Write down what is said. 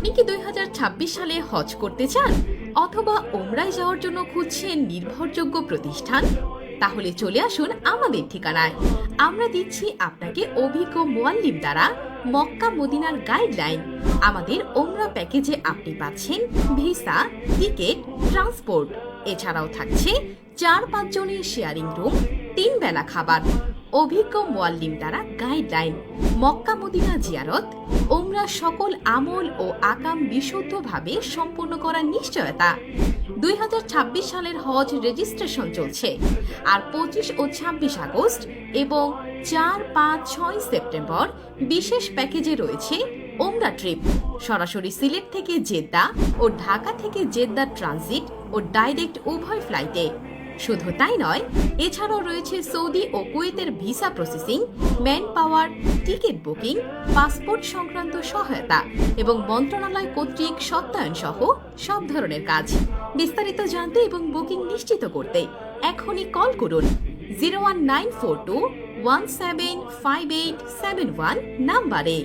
আপনি কি 2026 সালে হজ করতে চান অথবা ওমরায় যাওয়ার জন্য খুঁজছেন নির্ভরযোগ্য প্রতিষ্ঠান? তাহলে চলে আসুন আমাদের ঠিকানায়। আমরা দিচ্ছি আপনাকে অভিজ্ঞ মুয়াল্লিম দ্বারা মক্কা মদিনার গাইডলাইন। আমাদের ওমরা প্যাকেজে আপনি পাচ্ছেন ভিসা, টিকিট, ট্রান্সপোর্ট, এছাড়াও থাকছে 4-5 জনের শেয়ারিং রুম, 3 বেলা খাবার, অভিজ্ঞ মুয়াল্লিম দ্বারা গাইডলাইন, মক্কা মদিনা জিয়ারত, ওমরা সকল আমল ও আকাম বিশুদ্ধভাবে সম্পূর্ণ করার নিশ্চয়তা। 2026 সালের হজ রেজিস্ট্রেশন চলছে, আর 25 ও 26 আগস্ট এবং 4, 5, 6 সেপ্টেম্বর বিশেষ প্যাকেজে রয়েছে ওমরা ট্রিপ, সরাসরি সিলেট থেকে জেদ্দা ও ঢাকা থেকে জেদ্দা ট্রানজিট ও ডাইরেক্ট উভয় ফ্লাইটে। শুধু তাই নয়, এছাড়াও রয়েছে সৌদি ও কুয়েতের visa processing, man power, ticket booking, passport সংক্রান্ত সহায়তা এবং মন্ত্রণালয় কর্তৃক সত্যায়ন সহ সব ধরনের কাজ। বিস্তারিত জানতে এবং বুকিং নিশ্চিত করতে এখনই কল করুন 01942 175871 নাম্বারে।